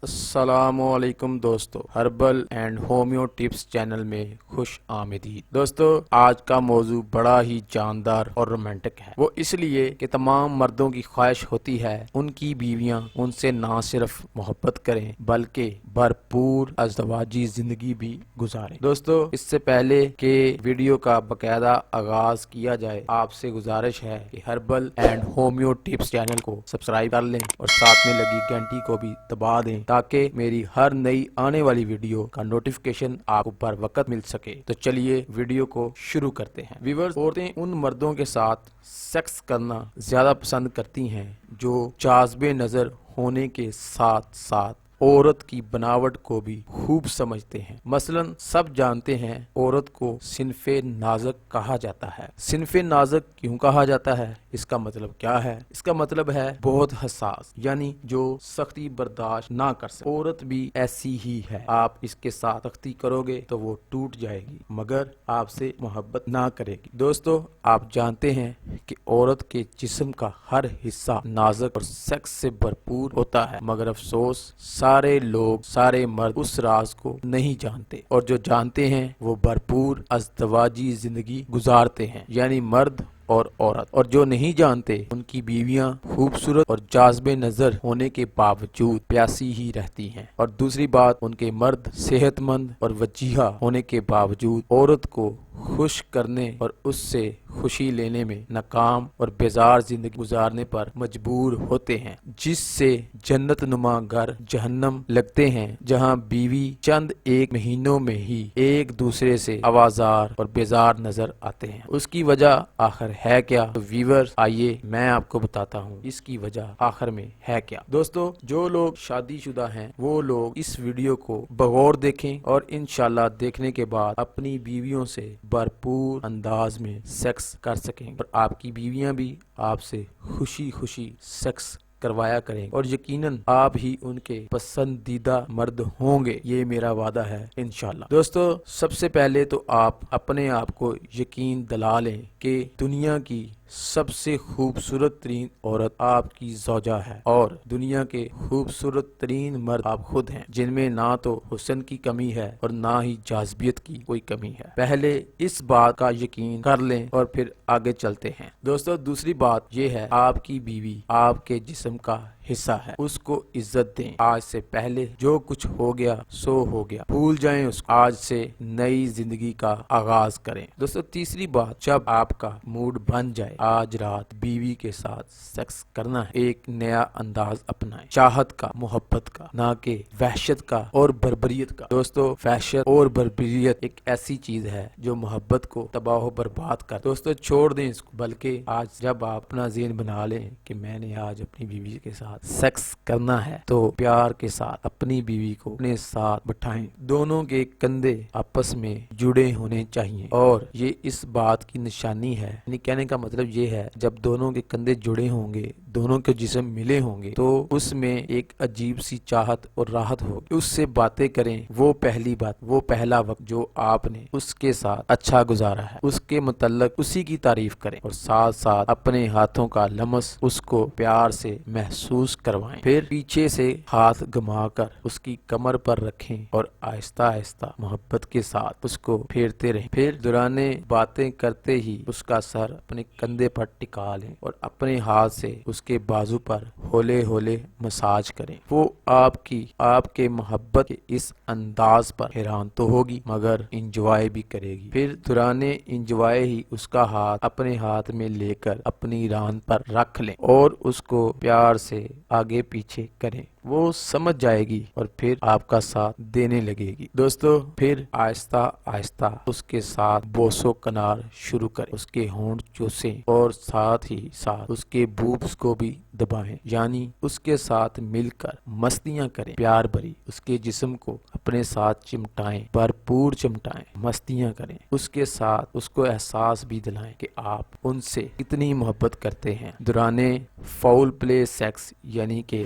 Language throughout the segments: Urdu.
السلام علیکم دوستو، herbal and homeo tips channel میں خوش آمدید۔ دوستو، آج کا موضوع بڑا ہی جاندار اور رومانٹک ہے۔ وہ اس لیے کہ تمام مردوں کی خواہش ہوتی ہے ان کی بیویاں ان سے نہ صرف محبت کریں بلکہ بھرپور ازدواجی زندگی بھی گزاریں۔ دوستو، اس سے پہلے کہ ویڈیو کا باقاعدہ آغاز کیا جائے، آپ سے گزارش ہے کہ herbal and homeo tips channel کو سبسکرائب کر لیں اور ساتھ میں لگی گھنٹی کو بھی دبا دیں تاکہ میری ہر نئی آنے والی ویڈیو کا نوٹیفیکیشن آپ کو پر وقت مل سکے۔ تو چلیے ویڈیو کو شروع کرتے ہیں۔ ویورز، عورتیں ان مردوں کے ساتھ سیکس کرنا زیادہ پسند کرتی ہیں جو جاذب نظر ہونے کے ساتھ ساتھ عورت کی بناوٹ کو بھی خوب سمجھتے ہیں۔ مثلا سب جانتے ہیں عورت کو صنف نازک کہا جاتا ہے۔ صنف نازک کیوں کہا جاتا ہے؟ اس کا مطلب کیا ہے؟ اس کا مطلب ہے بہت حساس، یعنی جو سختی برداشت نہ کر سکے۔ عورت بھی ایسی ہی ہے، آپ اس کے ساتھ سختی کرو گے تو وہ ٹوٹ جائے گی مگر آپ سے محبت نہ کرے گی۔ دوستو، آپ جانتے ہیں کہ عورت کے جسم کا ہر حصہ نازک اور سیکس سے بھرپور ہوتا ہے، مگر افسوس سارے لوگ، سارے مرد اس راز کو نہیں جانتے، اور جو جانتے ہیں وہ بھرپور ازدواجی زندگی گزارتے ہیں، یعنی مرد اور عورت۔ اور جو نہیں جانتے ان کی بیویاں خوبصورت اور جاذب نظر ہونے کے باوجود پیاسی ہی رہتی ہیں، اور دوسری بات ان کے مرد صحت مند اور وجیحہ ہونے کے باوجود عورت کو خوش کرنے اور اس سے خوشی لینے میں ناکام اور بیزار زندگی گزارنے پر مجبور ہوتے ہیں، جس سے جنت نما گھر جہنم لگتے ہیں، جہاں بیوی چند ایک مہینوں میں ہی ایک دوسرے سے آوازار اور بیزار نظر آتے ہیں۔ اس کی وجہ آخر ہے کیا؟ تو ویورز، آئیے میں آپ کو بتاتا ہوں اس کی وجہ آخر میں ہے کیا۔ دوستو، جو لوگ شادی شدہ ہیں وہ لوگ اس ویڈیو کو بغور دیکھیں اور انشاءاللہ دیکھنے کے بعد اپنی بیویوں سے بھرپور انداز میں سیکس کر سکیں، اور آپ کی بیویاں بھی آپ سے خوشی خوشی سیکس کروایا کریں، اور یقیناً آپ ہی ان کے پسندیدہ مرد ہوں گے، یہ میرا وعدہ ہے انشاءاللہ۔ دوستو، سب سے پہلے تو آپ اپنے آپ کو یقین دلا لیں کہ دنیا کی سب سے خوبصورت ترین عورت آپ کی زوجہ ہے، اور دنیا کے خوبصورت ترین مرد آپ خود ہیں، جن میں نہ تو حسن کی کمی ہے اور نہ ہی جاذبیت کی کوئی کمی ہے۔ پہلے اس بات کا یقین کر لیں اور پھر آگے چلتے ہیں۔ دوستو، دوسری بات یہ ہے، آپ کی بیوی آپ کے جسم کا حصہ ہے، اس کو عزت دیں۔ آج سے پہلے جو کچھ ہو گیا سو ہو گیا، بھول جائیں اس کو، آج سے نئی زندگی کا آغاز کریں۔ دوستو، تیسری بات، جب آپ کا موڈ بن جائے آج رات بیوی کے ساتھ سیکس کرنا ہے، ایک نیا انداز اپنائیں، چاہت کا، محبت کا، نہ کہ وحشت کا اور بربریت کا۔ دوستو، وحشت اور بربریت ایک ایسی چیز ہے جو محبت کو تباہ و برباد کر۔ دوستو، چھوڑ دیں اس کو، بلکہ آج جب آپ اپنا ذہن بنا لیں کہ میں نے آج اپنی بیوی کے ساتھ سیکس کرنا ہے، تو پیار کے ساتھ اپنی بیوی کو اپنے ساتھ بٹھائیں، دونوں کے کندھے آپس میں جڑے ہونے چاہیے، اور یہ اس بات کی نشانی ہے، یعنی کہنے کا مطلب یہ ہے جب دونوں کے کندھے جڑے ہوں گے، دونوں کے جسم ملے ہوں گے، تو اس میں ایک عجیب سی چاہت اور راحت ہوگی۔ اس سے باتیں کریں، وہ پہلی بات، وہ پہلا وقت جو آپ نے اس کے ساتھ اچھا گزارا ہے، اس کے متعلق اسی کی تعریف کریں، اور ساتھ ساتھ اپنے ہاتھوں کا لمس اس کو پیار سے محسوس کروائیں۔ پھر پیچھے سے ہاتھ گھما کر اس کی کمر پر رکھیں اور آہستہ آہستہ محبت کے ساتھ اس کو پھیرتے رہیں۔ پھر دورانِ باتیں کرتے ہی اس کا سر اپنے کندھے پر ٹکا لیں اور اپنے ہاتھ سے اس کے بازو پر ہولے ہولے مساج کریں۔ وہ آپ کے محبت کے اس انداز پر حیران تو ہوگی مگر انجوائے بھی کرے گی۔ پھر دورانِ انجوائے ہی اس کا ہاتھ اپنے ہاتھ میں لے کر اپنی ران پر رکھ لیں اور اس کو پیار سے آگے پیچھے کریں، وہ سمجھ جائے گی اور پھر آپ کا ساتھ دینے لگے گی۔ دوستو، پھر آہستہ آہستہ اس کے ساتھ بوس و کنار شروع کریں، اس کے ہونٹ چوسیں اور ساتھ ہی ساتھ اس کے بوبس کو بھی دبائیں، یعنی اس کے ساتھ مل کر مستیاں کریں، پیار بھری اس کے جسم کو اپنے ساتھ چمٹائیں، بھرپور چمٹائیں، مستیاں کریں، اس کے ساتھ اس کو احساس بھی دلائیں کہ آپ ان سے کتنی محبت کرتے ہیں۔ دورانِ فاؤل پلے سیکس، یعنی کہ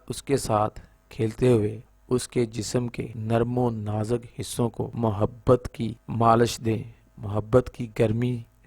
اس کے ساتھ کھیلتے ہوئے اس کے جسم کے نرم و نازک حصوں کو محبت کی مالش دیں، محبت کی گرمی